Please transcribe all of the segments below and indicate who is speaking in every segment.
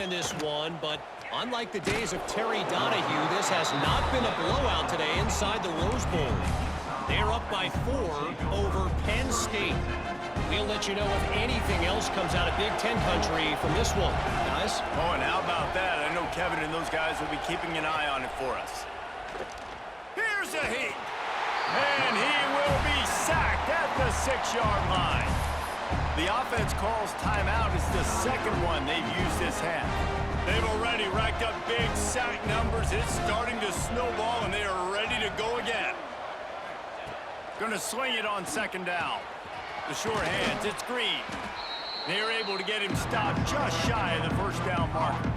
Speaker 1: in this one, but unlike the days of Terry Donahue, this has not been a blowout today inside the Rose Bowl. They're up by 4 over Penn State. We'll let you know if anything else comes out of Big Ten country from this one. Guys?
Speaker 2: Oh, and how about that? I know Kevin and those guys will be keeping an eye on it for us. Here's a heat. And he will be sacked at the 6-yard line. The offense calls timeout. It's the second one they've used this half. They've already racked up big sack numbers. It's starting to snowball, and they are ready to go again. Going to sling it on second down. The short hands, it's Green. They're able to get him stopped just shy of the first down marker.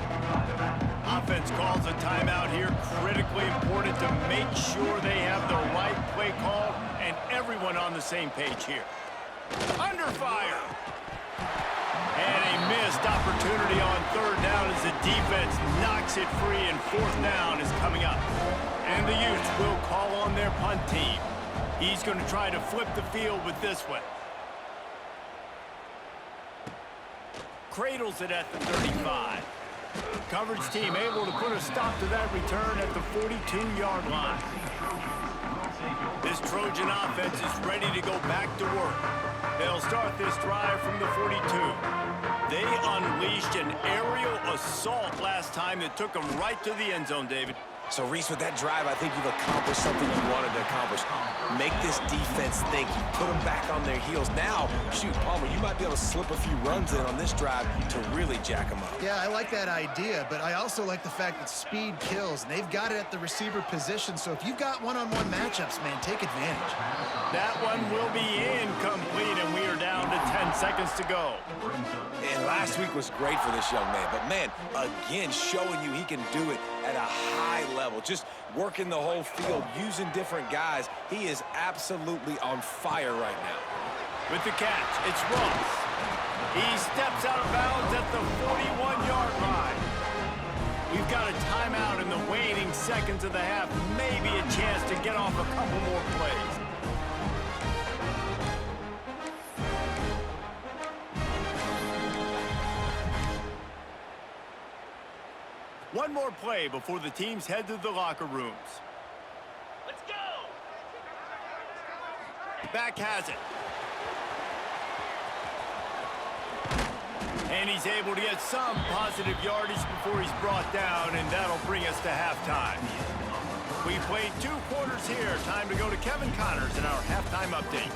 Speaker 2: Offense calls a timeout here. Critically important to make sure they have the right play call and everyone on the same page here. Under fire. And a missed opportunity on third down as the defense knocks it free, and fourth down is coming up. And the Utes will call on their punt team. He's going to try to flip the field with this one. Cradles it at the 35. Coverage team able to put a stop to that return at the 42-yard line. This Trojan offense is ready to go back to work. They'll start this drive from the 42. They unleashed an aerial assault last time that took them right to the end zone, David.
Speaker 3: So, Reese, with that drive, I think you've accomplished something you wanted to accomplish. Make this defense think. You put them back on their heels. Now, shoot, Palmer, you might be able to slip a few runs in on this drive to really jack them up.
Speaker 4: Yeah, I like that idea, but I also like the fact that speed kills, and they've got it at the receiver position. So if you've got one-on-one matchups, man, take advantage.
Speaker 2: That one will be incomplete, and we are down to 10 seconds to go.
Speaker 3: And last week was great for this young man. But, man, again, showing you he can do it at a high level. Just working the whole field, using different guys. He is absolutely on fire right now.
Speaker 2: With the catch, it's Ross. He steps out of bounds at the 41-yard line. We've got a timeout in the waning seconds of the half. Maybe a chance to get off a couple more plays. One more play before the teams head to the locker rooms. Let's go! Back has it. And he's able to get some positive yardage before he's brought down, and that'll bring us to halftime. We've played 2 quarters here. Time to go to Kevin Connors in our halftime update.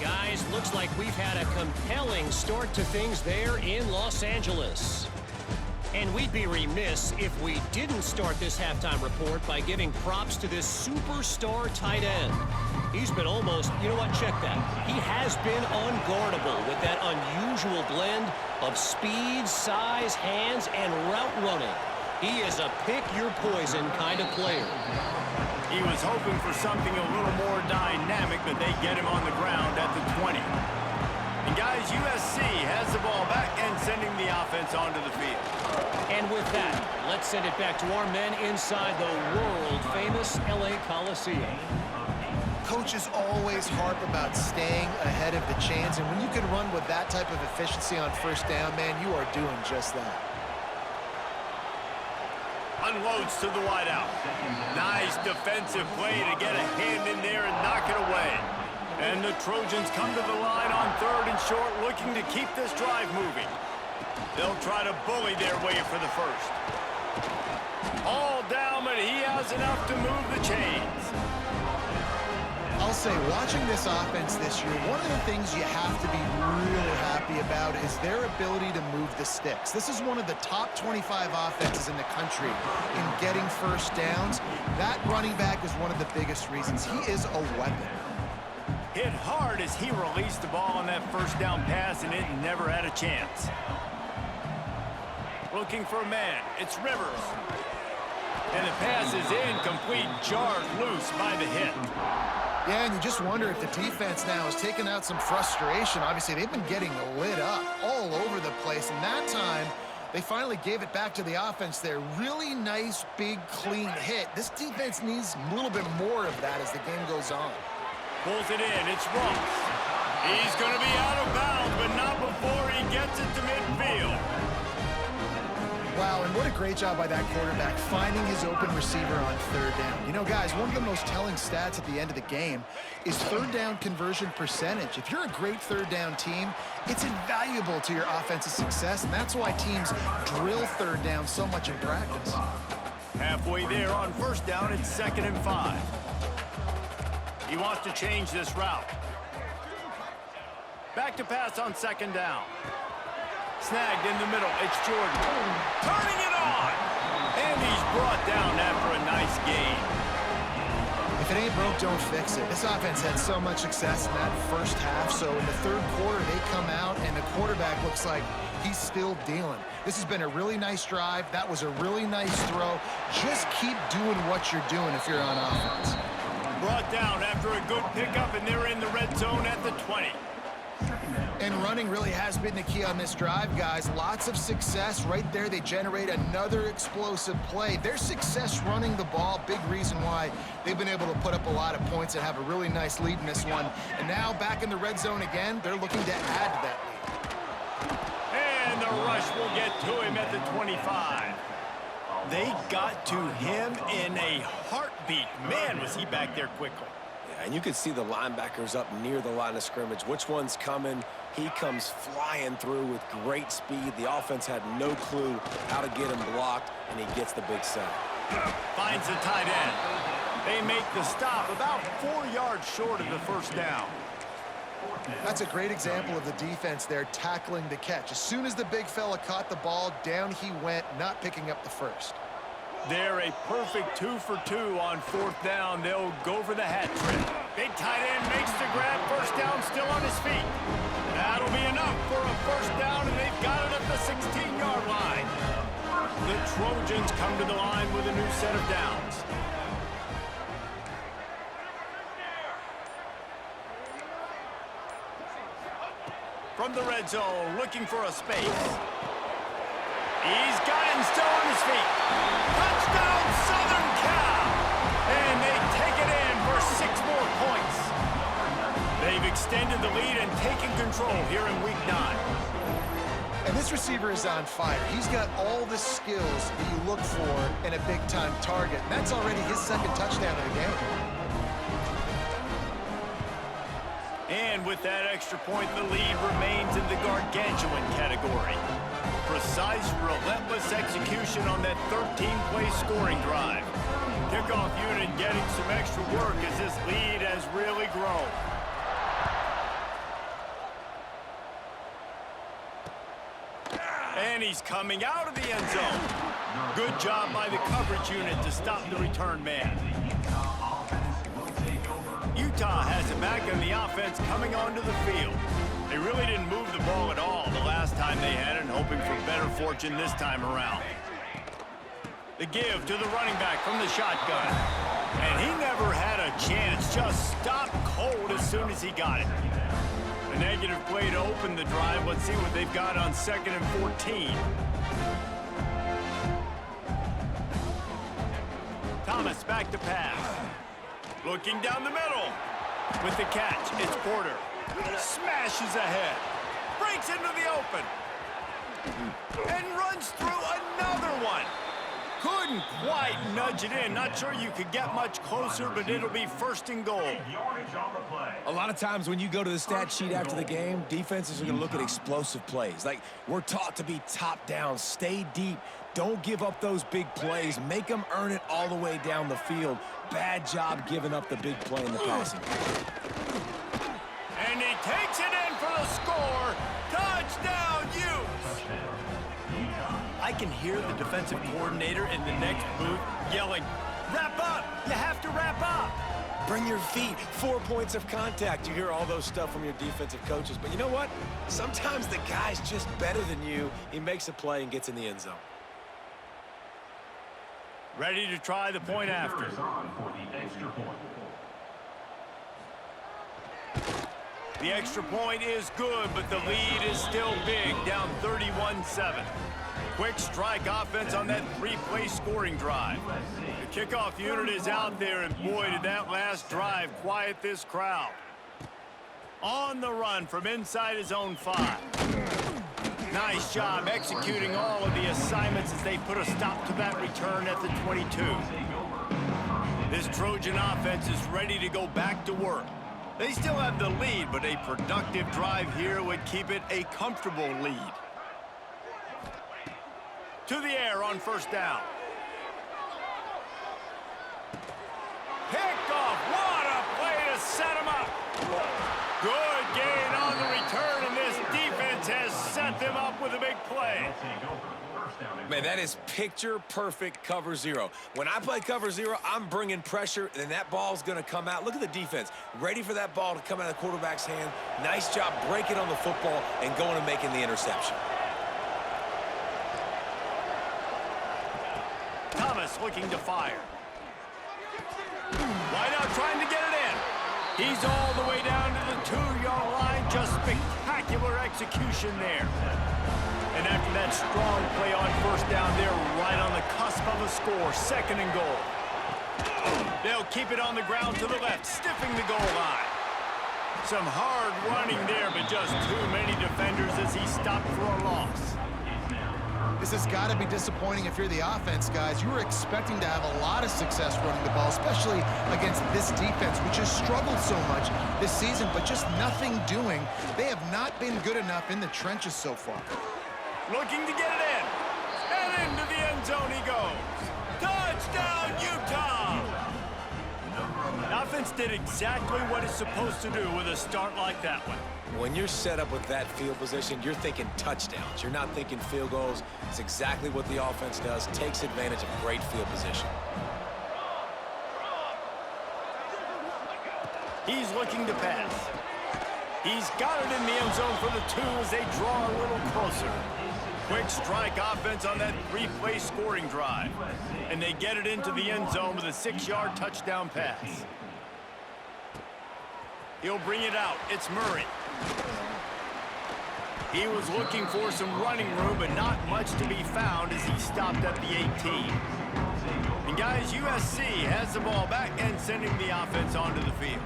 Speaker 1: Guys, looks like we've had a compelling start to things there in Los Angeles. And we'd be remiss if we didn't start this halftime report by giving props to this superstar tight end. He's been almost, you know what, check that. He has been unguardable with that unusual blend of speed, size, hands, and route running. He is a pick-your-poison kind of player.
Speaker 2: He was hoping for something a little more dynamic, but they get him on the ground at the 20. And guys, USC has the ball back and sending the offense onto the field.
Speaker 1: And with that, let's send it back to our men inside the world-famous LA Coliseum.
Speaker 4: Coaches always harp about staying ahead of the chains, and when you can run with that type of efficiency on first down, man, you are doing just that.
Speaker 2: Unloads to the wideout. Nice defensive play to get a hand in there and knock it away. And the Trojans come to the line on 3rd and short, looking to keep this drive moving. They'll try to bully their way for the first. All down, but he has enough to move the chains.
Speaker 4: I'll say, watching this offense this year, one of the things you have to be really happy about is their ability to move the sticks. This is one of the top 25 offenses in the country in getting first downs. That running back is one of the biggest reasons. He is a weapon.
Speaker 2: Hit hard as he released the ball on that first down pass, and it never had a chance. Looking for a man. It's Rivers. And the pass is incomplete, jarred loose by the hit.
Speaker 4: Yeah, and you just wonder if the defense now is taking out some frustration. Obviously, they've been getting lit up all over the place, and that time, they finally gave it back to the offense there. Really nice, big, clean hit. This defense needs a little bit more of that as the game goes on.
Speaker 2: Pulls it in. It's Ross. He's going to be out of bounds, but not before he gets it to midfield.
Speaker 4: Wow, and what a great job by that quarterback finding his open receiver on third down. You know, guys, one of the most telling stats at the end of the game is third down conversion percentage. If you're a great third down team, it's invaluable to your offensive success, and that's why teams drill third down so much in practice.
Speaker 2: Halfway there on first down, it's 2nd and 5. He wants to change this route. Back to pass on 2nd down. Snagged in the middle, it's Jordan. Turning it on! And he's brought down after a nice gain.
Speaker 4: If it ain't broke, don't fix it. This offense had so much success in that first half, so in the third quarter, they come out, and the quarterback looks like he's still dealing. This has been a really nice drive. That was a really nice throw. Just keep doing what you're doing if you're on offense.
Speaker 2: Brought down after a good pickup, and they're in the red zone at the 20.
Speaker 4: And running really has been the key on this drive, guys. Lots of success right there. They generate another explosive play. Their success running the ball, big reason why they've been able to put up a lot of points and have a really nice lead in this one. And now back in the red zone again, they're looking to add to that lead.
Speaker 2: And the rush will get to him at the 25. They got to him in a heartbeat. Man, was he back there quickly.
Speaker 3: Yeah, and you can see the linebackers up near the line of scrimmage. Which one's coming? He comes flying through with great speed. The offense had no clue how to get him blocked, and he gets the big sack.
Speaker 2: Finds the tight end. They make the stop about 4 yards short of the first down.
Speaker 4: That's a great example of the defense there tackling the catch. As soon as the big fella caught the ball, down he went, not picking up the first.
Speaker 2: They're a perfect 2 for 2 on 4th down. They'll go for the hat trick. Big tight end makes the grab. First down, still on his feet. That'll be enough for a first down, and they've got it at the 16-yard line. The Trojans come to the line with a new set of downs. From the red zone, looking for a space. He's got him still on his feet. Touchdown, Southern Cal! And they take it in for 6 more points. They've extended the lead and taken control here in Week 9.
Speaker 4: And this receiver is on fire. He's got all the skills that you look for in a big-time target. And that's already his 2nd touchdown of the game.
Speaker 2: And with that extra point, the lead remains in the gargantuan category. Precise, relentless execution on that 13-play scoring drive. Kickoff unit getting some extra work as this lead has really grown. And he's coming out of the end zone. Good job by the coverage unit to stop the return man. Utah has it back in the offense coming onto the field. They really didn't move the ball at all the last time they had it, and hoping for better fortune this time around. The give to the running back from the shotgun. And he never had a chance, just stopped cold as soon as he got it. A negative play to open the drive. Let's see what they've got on 2nd and 14. Thomas back to pass. Looking down the middle. With the catch, it's Porter. Smashes ahead. Breaks into the open. And runs through another one. Couldn't quite nudge it in. Not sure you could get much closer, but it'll be 1st and goal.
Speaker 3: A lot of times when you go to the stat sheet after the game, defenses are going to look at explosive plays. Like, we're taught to be top down, stay deep, don't give up those big plays, make them earn it all the way down the field. Bad job giving up the big play in the passing.
Speaker 2: And he takes it in for the score. Touchdown, Utes! I can hear the defensive coordinator in the next booth yelling, "Wrap up! You have to wrap up!"
Speaker 3: Bring your feet, 4 points of contact. You hear all those stuff from your defensive coaches. But you know what? Sometimes the guy's just better than you. He makes a play and gets in the end zone.
Speaker 2: Ready to try the point after. The extra point is good, but the lead is still big, down 31-7. Quick strike offense on that 3-play scoring drive. The kickoff unit is out there, and boy, did that last drive quiet this crowd. On the run from inside his own 5. Nice job executing all of the assignments as they put a stop to that return at the 22. This Trojan offense is ready to go back to work. They still have the lead, but a productive drive here would keep it a comfortable lead. To the air on first down. Picked off. What a play to set him up. Good gain on the return, and this defense has set them up with a big play.
Speaker 3: Man, that is picture-perfect cover zero. When I play cover zero, I'm bringing pressure, and that ball's going to come out. Look at the defense. Ready for that ball to come out of the quarterback's hand. Nice job breaking on the football and going and making the interception.
Speaker 2: Thomas looking to fire. Wide out trying to get it in. He's all the way down to the 2-yard line. Just spectacular execution there. And after that strong play on first down, they're right on the cusp of a score. 2nd and goal. They'll keep it on the ground to the left, stiffing the goal line. Some hard running there, but just too many defenders as he stopped for a loss.
Speaker 4: This has got to be disappointing if you're the offense, guys. You were expecting to have a lot of success running the ball, especially against this defense, which has struggled so much this season, but just nothing doing. They have not been good enough in the trenches so far.
Speaker 2: Looking to get it in. And into the end zone he goes. Touchdown, Utah! The offense did exactly what it's supposed to do with a start like that one.
Speaker 3: When you're set up with that field position, you're thinking touchdowns. You're not thinking field goals. It's exactly what the offense does. Takes advantage of great field position.
Speaker 2: He's looking to pass. He's got it in the end zone for the 2 as they draw a little closer. Quick strike offense on that 3-play scoring drive. And they get it into the end zone with a 6-yard touchdown pass. He'll bring it out. It's Murray. He was looking for some running room, but not much to be found as he stopped at the 18. And guys, USC has the ball back and sending the offense onto the field.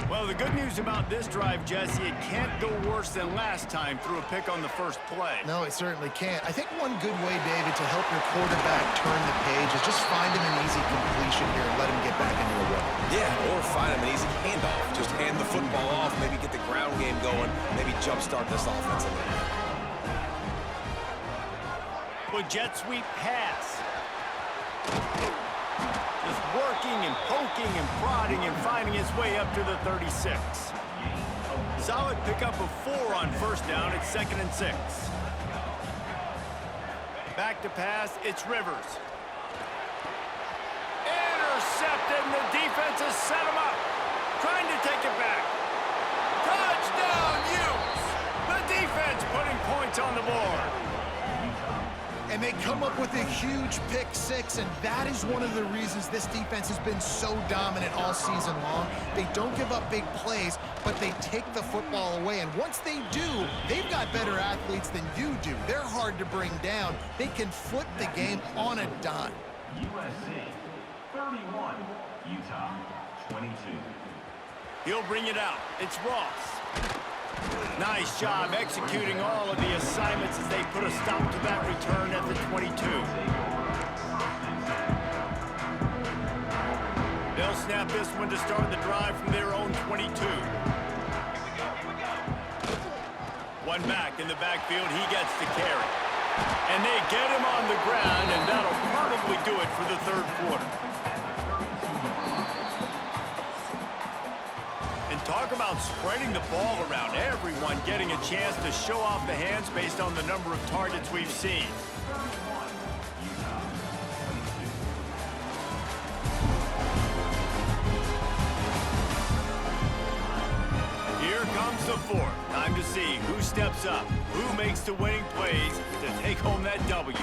Speaker 2: Well, the good news about this drive, Jesse, it can't go worse than last time through a pick on the first play.
Speaker 4: No, it certainly can't. I think one good way, David, to help your quarterback turn the page is just find him an easy completion here and let him get back into a rhythm.
Speaker 3: Yeah, or find him an easy handoff. Just hand the football off, maybe get the ground game going, maybe jumpstart this offense a little bit.
Speaker 2: With jet sweep pass. Just working and poking and prodding and finding his way up to the 36. Solid pickup of 4 on first down. It's 2nd and 6. Back to pass. It's Rivers. Intercepted, and the defense has set him up. Trying to take it back. Touchdown, Utes! The defense putting points on the board.
Speaker 4: And they come up with a huge pick 6, and that is one of the reasons this defense has been so dominant all season long. They don't give up big plays, but they take the football away. And once they do, they've got better athletes than you do. They're hard to bring down. They can flip the game on a dime.
Speaker 5: USC 31, Utah 22.
Speaker 2: He'll bring it out. It's Ross. Nice job executing all of the assignments as they put a stop to that return at the 22. They'll snap this one to start the drive from their own 22. One back in the backfield. He gets the carry. And they get him on the ground, and that'll probably do it for the 3rd quarter. Talk about spreading the ball around. Everyone getting a chance to show off the hands based on the number of targets we've seen. Here comes the 4th. Time to see who steps up, who makes the winning plays to take home that W.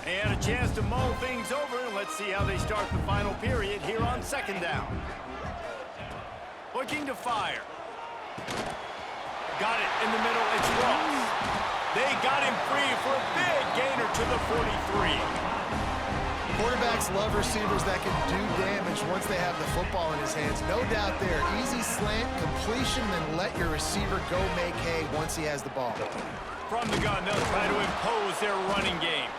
Speaker 2: And a chance to mull things over. Let's see how they start the final period here on 2nd down. Looking to fire. Got it in the middle. It's Ross. They got him free for a big gainer to the 43.
Speaker 4: Quarterbacks love receivers that can do damage once they have the football in his hands. No doubt there. Easy slant, completion, then let your receiver go make hay once he has the ball.
Speaker 2: From the gun, they'll try to impose their running game.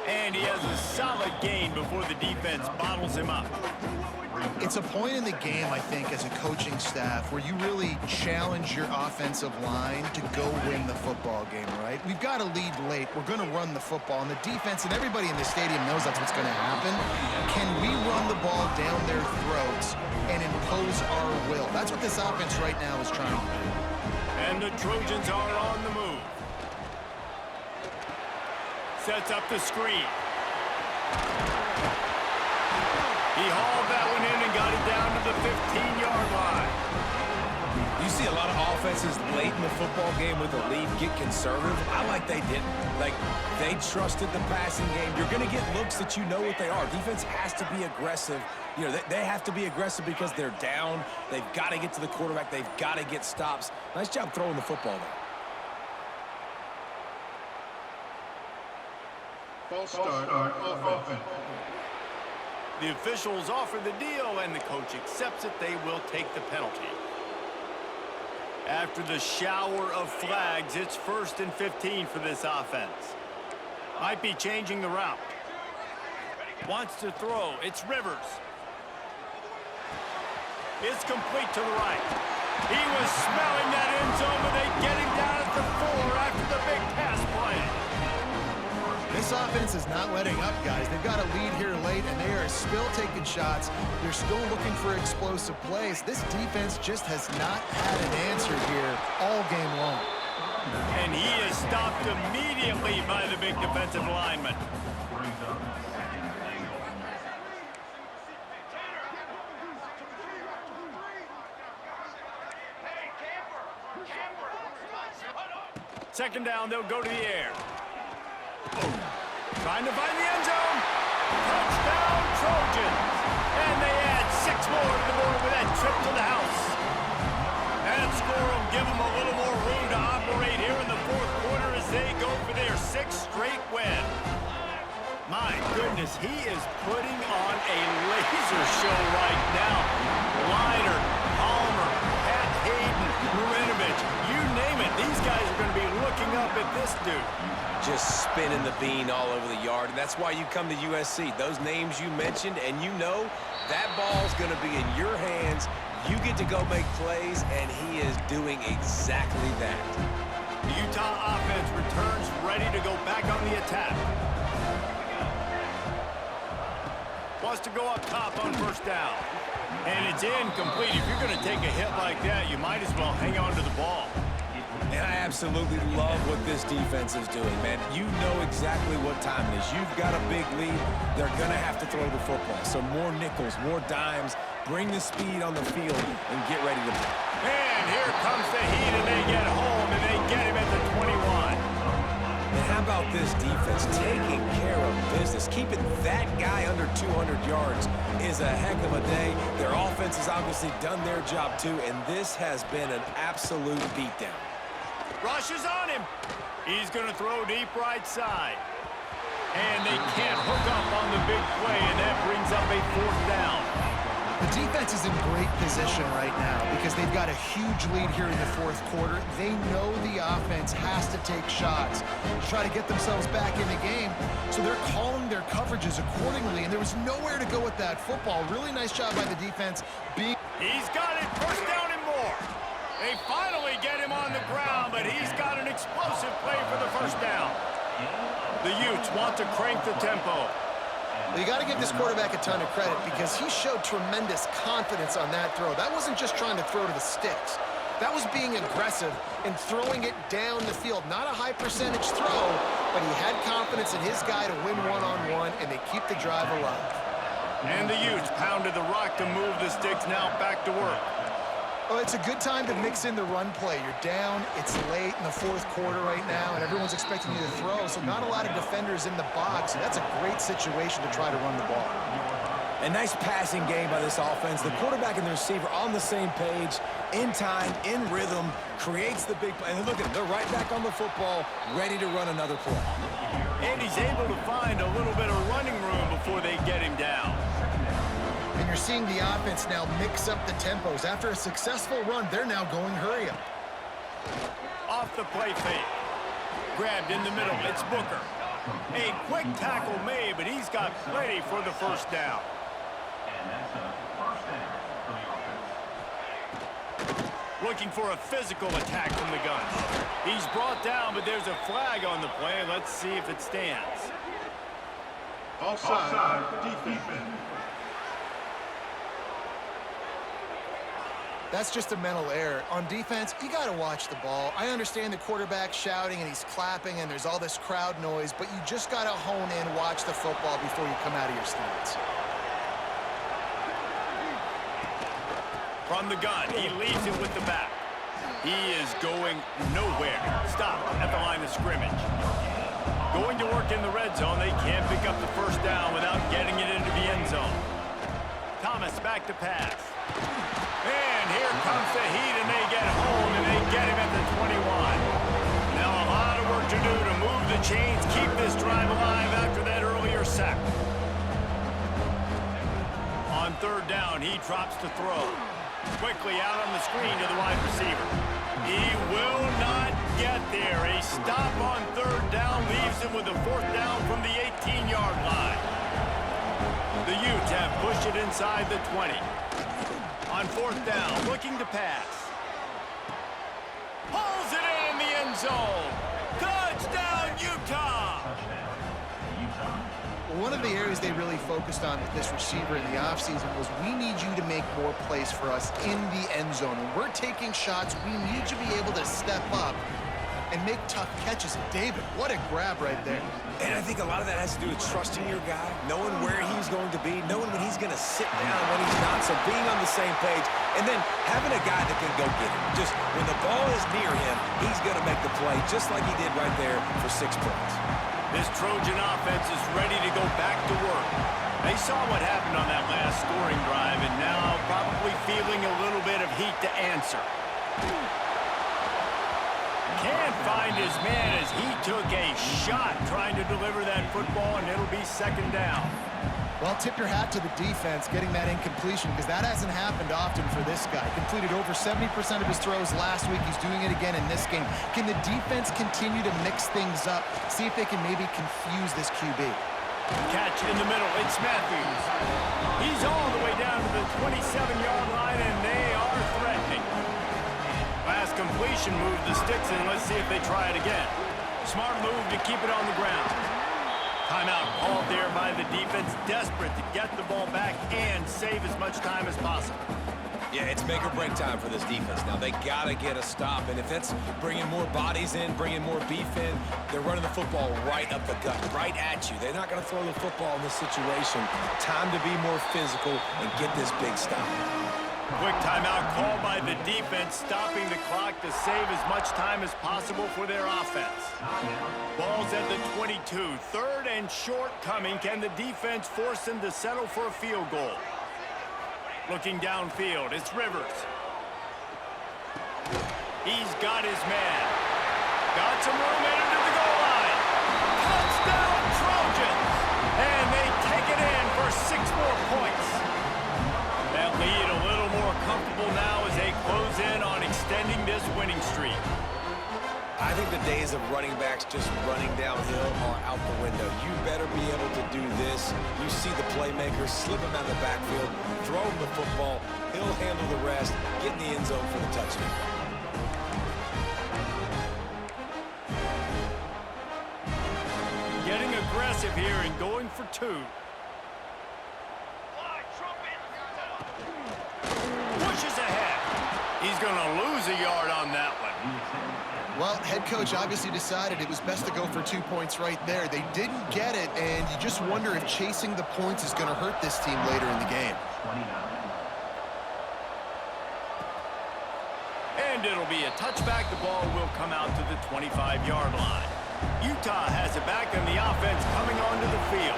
Speaker 2: And he has a solid gain before the defense bottles him up.
Speaker 4: It's a point in the game, I think, as a coaching staff where you really challenge your offensive line to go win the football game, right? We've got to lead late. We're going to run the football. And the defense and everybody in the stadium knows that's what's going to happen. Can we run the ball down their throats and impose our will? That's what this offense right now is trying to do.
Speaker 2: And the Trojans are on the move. Sets up the screen. He hauled that one in and got it down to the 15-yard line.
Speaker 3: You see a lot of offenses late in the football game with a lead get conservative. I like they didn't. Like, they trusted the passing game. You're going to get looks that you know what they are. Defense has to be aggressive. You know, they have to be aggressive because they're down. They've got to get to the quarterback. They've got to get stops. Nice job throwing the football there.
Speaker 6: False start on offense.
Speaker 2: The officials offer the deal, and the coach accepts it. They will take the penalty. After the shower of flags, it's 1st and 15 for this offense. Might be changing the route. Wants to throw. It's Rivers. It's complete to the right. He was smelling that end zone, but they get him down at the 4 after the big pass play.
Speaker 4: This offense is not letting up, guys. They've got a lead here late, and they are still taking shots. They're still looking for explosive plays. This defense just has not had an answer here all game long.
Speaker 2: And he is stopped immediately by the big defensive lineman. Second down, they'll go to the air. Trying to find the end zone. Touchdown, Trojans. And they add 6 more to the board with that trip to the house. That score will give them a little more room to operate here in the 4th quarter as they go for their 6th straight win. My goodness, he is putting on a laser show right now. Liner, Palmer, Pat Hayden, Marinovich, you name it. These guys are going to be looking up at this dude.
Speaker 3: Just spinning the bean all over the yard, and that's why you come to USC. Those names you mentioned, and you know that ball's going to be in your hands. You get to go make plays, and he is doing exactly that.
Speaker 2: The Utah offense returns ready to go back on the attack. Wants to go up top on 1st down. And it's incomplete. If you're going to take a hit like that, you might as well hang on to the ball.
Speaker 3: And I absolutely love what this defense is doing, man. You know exactly what time it is. You've got a big lead. They're going to have to throw the football. So more nickels, more dimes. Bring the speed on the field and get ready to play.
Speaker 2: And here comes the heat, and they get home, and they get him at the 21.
Speaker 3: And how about this defense taking care of business? Keeping that guy under 200 yards is a heck of a day. Their offense has obviously done their job too, and this has been an absolute beatdown.
Speaker 2: Rush is on him. He's going to throw deep right side. And they can't hook up on the big play, and that brings up a 4th down.
Speaker 4: The defense is in great position right now because they've got a huge lead here in the 4th quarter. They know the offense has to take shots to try to get themselves back in the game. So they're calling their coverages accordingly, and there was nowhere to go with that football. Really nice job by the defense.
Speaker 2: He's got it. 1st down and more. They finally get him on the ground, but he's got an explosive play for the 1st down. The Utes want to crank the tempo.
Speaker 4: Well, you got to give this quarterback a ton of credit because he showed tremendous confidence on that throw. That wasn't just trying to throw to the sticks. That was being aggressive and throwing it down the field. Not a high percentage throw, but he had confidence in his guy to win one-on-one, and they keep the drive alive.
Speaker 2: And the Utes pounded the rock to move the sticks. Now back to work.
Speaker 4: Well, it's a good time to mix in the run play. You're down, it's late in the 4th quarter right now, and everyone's expecting you to throw, so not a lot of defenders in the box. So that's a great situation to try to run the ball.
Speaker 3: A nice passing game by this offense. The quarterback and the receiver on the same page, in time, in rhythm, creates the big play. And look at them, they're right back on the football, ready to run another play.
Speaker 2: And he's able to find a little bit of running room before they get him down.
Speaker 4: And you're seeing the offense now mix up the tempos. After a successful run, they're now going hurry up.
Speaker 2: Off the play fake. Grabbed in the middle. It's Booker. A quick tackle made, but he's got plenty for the first down.
Speaker 5: And that's a first down for the offense.
Speaker 2: Looking for a physical attack from the gun. He's brought down, but there's a flag on the play. Let's see if it stands.
Speaker 6: Offside, defense.
Speaker 4: That's just a mental error. On defense, you got to watch the ball. I understand the quarterback shouting and he's clapping and there's all this crowd noise, but you just got to hone in, watch the football before you come out of your stance.
Speaker 2: From the gun, he leaves it with the back. He is going nowhere. Stop at the line of scrimmage. Going to work in the red zone. They can't pick up the first down without getting it into the end zone. Thomas back to pass. And here comes the heat, and they get home, and they get him at the 21. Now a lot of work to do to move the chains, keep this drive alive after that earlier sack. On third down, he drops to throw. Quickly out on the screen to the wide receiver. He will not get there. A stop on third down leaves him with a fourth down from the 18-yard line. The Utes have pushed it inside the 20. On fourth down, looking to pass. Pulls it in the end zone. Touchdown, Utah!
Speaker 5: Touchdown, Utah.
Speaker 4: One of the areas they really focused on with this receiver in the offseason was we need you to make more plays for us in the end zone. When we're taking shots, we need you to be able to step up and make tough catches. And David, what a grab right there.
Speaker 3: And I think a lot of that has to do with trusting your guy, knowing where he's going to be, knowing when he's going to sit down, when he's not, so being on the same page, and then having a guy that can go get him. Just when the ball is near him, he's going to make the play just like he did right there for 6 points.
Speaker 2: This Trojan offense is ready to go back to work. They saw what happened on that last scoring drive, and now probably feeling a little bit of heat to answer. Can't find his man as he took a shot trying to deliver that football, and it'll be second down.
Speaker 4: Well, tip your hat to the defense getting that incompletion because that hasn't happened often for this guy. Completed over 70% of his throws last week. He's doing it again in this game. Can the defense continue to mix things up, see if they can maybe confuse this QB?
Speaker 2: Catch in the middle. It's Matthews. He's all the way down to the 27-yard line, and they are threatening. Last completion moved the sticks in. Let's see if they try it again. Smart move to keep it on the ground. Timeout called there by the defense, desperate to get the ball back and save as much time as possible.
Speaker 3: Yeah, it's make or break time for this defense. Now, they got to get a stop, and if that's bringing more bodies in, bringing more beef in, they're running the football right up the gut, right at you. They're not going to throw the football in this situation. Time to be more physical and get this big stop.
Speaker 2: Quick timeout called by the defense, stopping the clock to save as much time as possible for their offense. Ball's at the 22. Third and short coming. Can the defense force them to settle for a field goal? Looking downfield, it's Rivers. He's got his man. Got some room into the goal line. Touchdown, Trojans! And they take it in for 6 more points. That lead a little more comfortable now as they close in on extending this winning streak.
Speaker 3: I think the days of running backs just running downhill are out the window. You better be able to do this. You see the playmaker, slip him out of the backfield, throw him the football, he'll handle the rest, get in the end zone for the touchdown.
Speaker 2: Getting aggressive here and going for 2. Pushes ahead. He's going to lose a yard on that one.
Speaker 4: Well, head coach obviously decided it was best to go for 2 points right there. They didn't get it, and you just wonder if chasing the points is going to hurt this team later in the game.
Speaker 2: And it'll be a touchback. The ball will come out to the 25-yard line. Utah has it back, and the offense coming onto the field.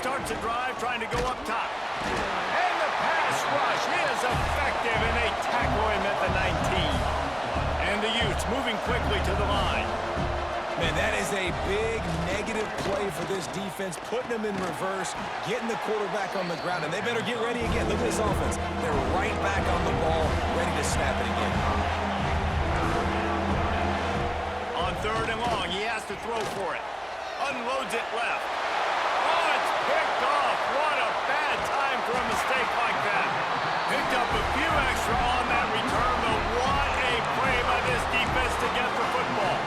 Speaker 2: Starts a drive, trying to go up top. And the pass rush is effective, and they tackle him at the 19. And the Utes moving quickly to the line.
Speaker 3: Man, that is a big negative play for this defense, putting them in reverse, getting the quarterback on the ground, and they better get ready again. Look at this offense. They're right back on the ball, ready to snap it again.
Speaker 2: On 3rd and long, he has to throw for it. Unloads it left. Oh, it's picked off. What a bad time for a mistake like that. Picked up a few extra on that return, but what a play by this defense to get the football.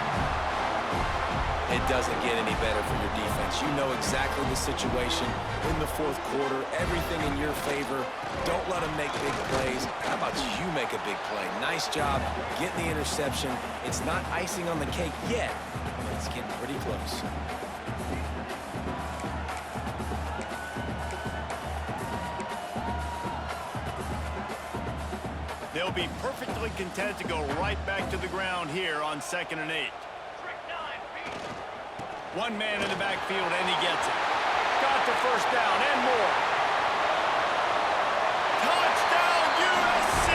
Speaker 3: It doesn't get any better for your defense. You know exactly the situation in the 4th quarter, everything in your favor. Don't let them make big plays. How about you make a big play? Nice job getting the interception. It's not icing on the cake yet, but it's getting pretty close.
Speaker 2: They'll be perfectly content to go right back to the ground here on 2nd and 8. One man in the backfield, and he gets it. Got the first down and more. Touchdown, USC!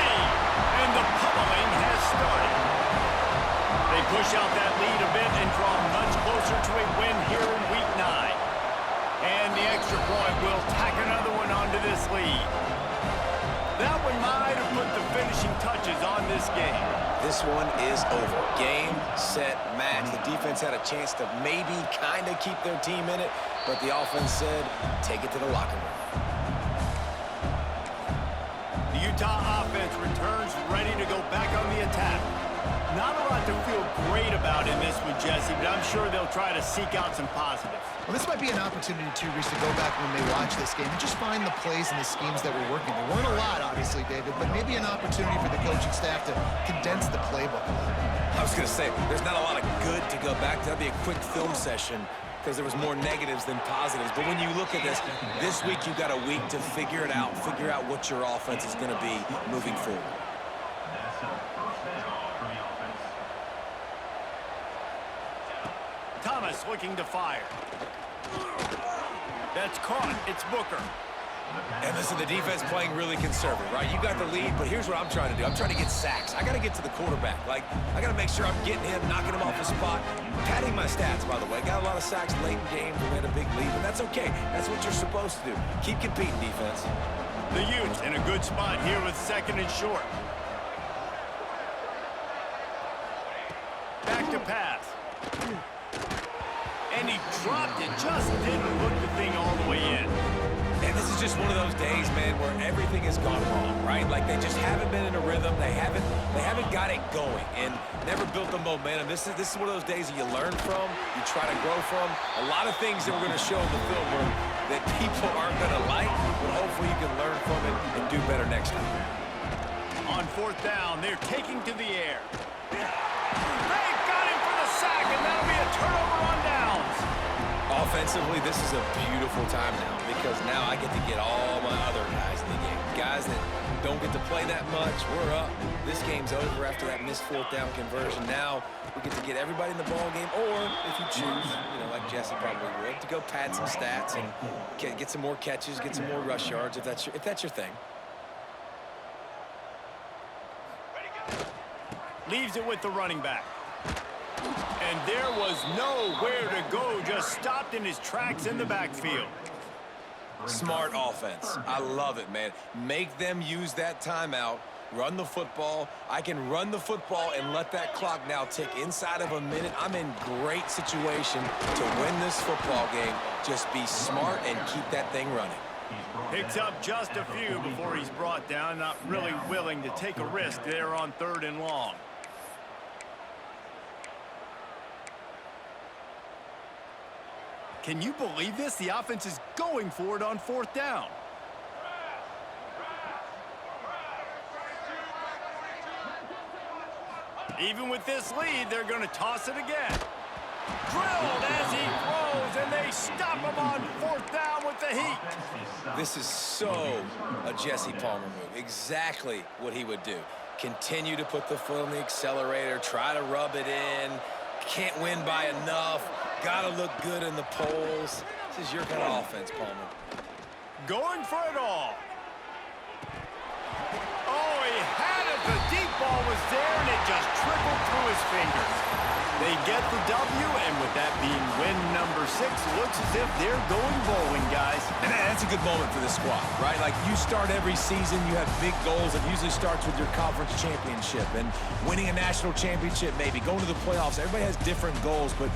Speaker 2: And the pummeling has started. They push out that lead a bit and draw much closer to a win here in Week 9. And the extra point will tack another one onto this lead. That one might have put the finishing touches on this game.
Speaker 3: This one is over. Game, set, match. The defense had a chance to maybe kind of keep their team in it, but the offense said, take it to the locker room.
Speaker 2: The Utah offense returns ready to go back on the attack. Not a lot to feel great about in this one, Jesse, but I'm sure they'll try to seek out some positives.
Speaker 4: Well, this might be an opportunity, too, Reese, to go back when they watch this game and just find the plays and the schemes that were working. There weren't a lot, obviously, David, but maybe an opportunity for the coaching staff to condense the playbook a little bit.
Speaker 3: I was going to say, there's not a lot of good to go back to. That'd be a quick film session because there was more negatives than positives. But when you look at this week you've got a week to figure it out, figure out what your offense is going to be moving forward.
Speaker 5: That's a first down for the offense.
Speaker 2: Thomas looking to fire. That's caught. It's Booker.
Speaker 3: And listen, the defense playing really conservative, right? You got the lead, but here's what I'm trying to do. I'm trying to get sacks. I got to get to the quarterback. Like, I got to make sure I'm getting him, knocking him off the spot. Padding my stats, by the way. Got a lot of sacks late in games. We had a big lead, but that's okay. That's what you're supposed to do. Keep competing, defense.
Speaker 2: The Utes in a good spot here with 2nd and short. Back to pass. And he dropped it. Just didn't look the thing all the way in.
Speaker 3: And this is just one of those days, man, where everything has gone wrong, right? Like they just haven't been in a rhythm. They haven't got it going and never built the momentum. This is one of those days that you learn from, you try to grow from. A lot of things that we're going to show in the film room that people aren't going to like, but hopefully you can learn from it and do better next time.
Speaker 2: On 4th down, they're taking to the air. They've got him for the sack, and that'll be a turnover on downs.
Speaker 3: Offensively, this is a beautiful time now because now I get to get all my other guys in the game. Guys that don't get to play that much, we're up. This game's over after that missed 4th down conversion. Now we get to get everybody in the ball game, or if you choose, like Jesse probably would, to go pad some stats and get some more catches, get some more rush yards if that's your thing.
Speaker 2: Leaves it with the running back. And there was nowhere to go, just stopped in his tracks in the backfield.
Speaker 3: Smart offense. I love it, man. Make them use that timeout. Run the football. I can run the football and let that clock now tick inside of a minute. I'm in great situation to win this football game. Just be smart and keep that thing running.
Speaker 2: Picks up just a few before he's brought down. Not really willing to take a risk there on 3rd and long. Can you believe this? The offense is going for it on 4th down. Even with this lead, they're going to toss it again. Drilled as he throws, and they stop him on 4th down with the heat.
Speaker 3: This is so a Jesse Palmer move. Exactly what he would do. Continue to put the foot on the accelerator, try to rub it in. Can't win by enough. Got to look good in the polls. This is your kind of offense, Palmer.
Speaker 2: Going for it all. Oh, he had it. The deep ball was there, and it just trickled through his fingers. They get the W, and with that being win number 6, looks as if they're going bowling, guys.
Speaker 3: And that's a good moment for the squad, right? Like, you start every season, you have big goals. It usually starts with your conference championship and winning a national championship, maybe going to the playoffs. Everybody has different goals, but